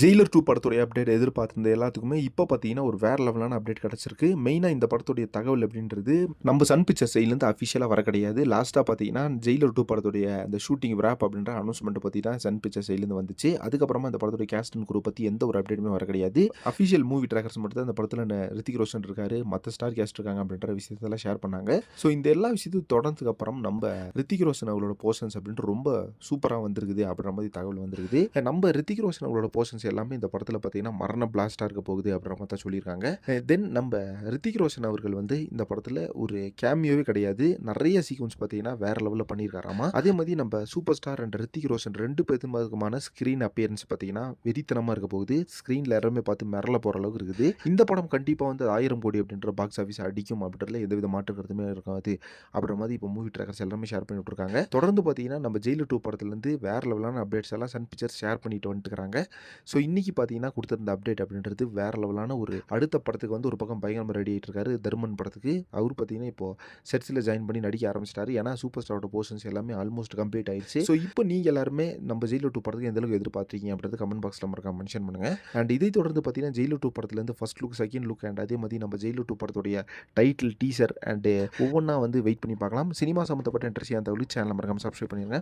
Jailer 2 படத்துடைய update எதிர்பார்த்திருந்த எல்லாத்துக்குமே இப்போ பார்த்தீங்கன்னா, ஒரு வேற லெவலான அப்டேட் கிடைச்சிருக்கு. மெயினா இந்த படத்துடைய தகவல் அப்படின்றது நம்ம சன் பிக்சர்ஸ் சைட்லேருந்து அஃபிஷியலா வர கிடையாது. லாஸ்ட்டா பார்த்தீங்கன்னா, ஜெயிலர் 2 படத்துடைய அந்த ஷூட்டிங் விராப் அப்படின்ற அனௌன்ஸ்மென்ட் பத்தி தான் சன் பிக்சர்ஸ் சைட்லேருந்து வந்துச்சு. அதுக்கப்புறமா இந்த படத்துடைய கேஸ்ட் அண்ட் குரூ பத்தி எந்த ஒரு அப்டேட்டுமே வர கிடையாது. அஃபிஷியல் மூவி ட்ராக்கர்ஸ் மட்டும் தான் இந்த படத்துல ரித்திக் ரோஷன் இருக்காரு, மத்த ஸ்டார் கேஸ்ட் இருக்காங்க அப்படின்ற விஷயத்தெல்லாம் ஷேர் பண்ணாங்க. ஸோ இந்த எல்லா விஷயத்தையும் தொடர்ந்ததுக்கு அப்புறம் நம்ம ரித்திக் ரோஷன் அவர்களோட போர்ஷன்ஸ் அப்படின்ட்டு ரொம்ப சூப்பரா வந்திருக்குது அப்படின்ற மாதிரி தகவல் வந்திருக்குது. நம்ம ரித்திக் ரோஷன் அவர்களோட போர்ஷன்ஸ் எல்லாமே இந்த படத்துல பார்த்தீங்கன்னா மரண பிளாஸ்டா இருக்க போகுது அப்படின்ற மாதிரி தான் சொல்லியிருக்காங்க. தென் நம்ம ரித்திக் ரோஷன் அவர்கள் வந்து இந்த படத்துல ஒரு கேமியோவே கிடையாது. நிறைய சீக்வன்ஸ் பார்த்தீங்கன்னா வேற லெவல்ல பண்ணியிருக்காராமா. அதே மாதிரி நம்ம super star and Hrithik Roshan 2 பேத்துக்குமான ஸ்கிரீன் அப்பியரன்ஸ் பார்த்தீங்கன்னா வெறித்தனமா இருக்க போகுது. ஸ்கிரீன்ல எல்லாருமே பார்த்து மிரள போற அளவுக்கு இருக்குது. இந்த படம் கண்டிப்பா வந்து 1000 கோடி அப்படின்ற பாக்ஸ் ஆஃபீஸ் அடிக்கும் அப்படின்றதுல எந்தவித மாற்று கருத்துமே இருக்காது அப்படின்ற மாதிரி இப்போ மூவி ட்ராக்கர்ஸ் எல்லாமே ஷேர் பண்ணி விட்டுருக்காங்க. தொடர்ந்து பார்த்தீங்கன்னா நம்ம ஜெயிலர் 2 படத்துலேருந்து வேற லெவலான அப்டேட்ஸ் எல்லாம் சன் பிக்சர்ஸ் ஷேர் பண்ணிட்டு வந்துட்டுருக்காங்க. ஸோ இன்னைக்கு பார்த்தீங்கன்னா கொடுத்திருந்த அப்டேட் அப்படின்றது வேற லெவலான ஒரு அடுத்த படத்துக்கு வந்து ஒரு பக்கம் பயங்கரமாக ரெடி ஆகிட்டு இருக்காரு தர்மன் படத்துக்கு. அவர் பார்த்தீங்கன்னா இப்போ செட்ஸில் ஜாயின் பண்ணி நடிக்க ஆரம்பிச்சிட்டாரு. ஏன்னா சூப்பர் ஸ்டாரோட போர்ஷன்ஸ் எல்லாமே ஆல்மோஸ்ட் கம்ப்ளீட் ஆயிடுச்சு. ஸோ இப்போ நீங்கள் எல்லாருமே நம்ம ஜெயிலர் 2 படத்துக்கு எந்த அளவுக்கு எதிர்பார்த்தீங்க அப்படின்றது கமெண்ட் பாக்ஸில் மறக்காம மென்ஷன் பண்ணுங்க. அண்ட் இதை தொடர்ந்து பார்த்தீங்கன்னா ஜெயிலர் 2 படத்துலேருந்து first look, second look and அதே மாதிரி நம்ம ஜெயிலர் 2 படத்துடைய டைட்டில், டீசர் அண்ட் ஒவ்வொன்றா வந்து வெயிட் பண்ணி பார்க்கலாம். சினிமா சம்மந்தப்பட்ட இன்ட்ரெஸ்டிங்கான தகவல் சேனல் மறக்காம சப்ஸ்கிரைப் பண்ணிடுங்க.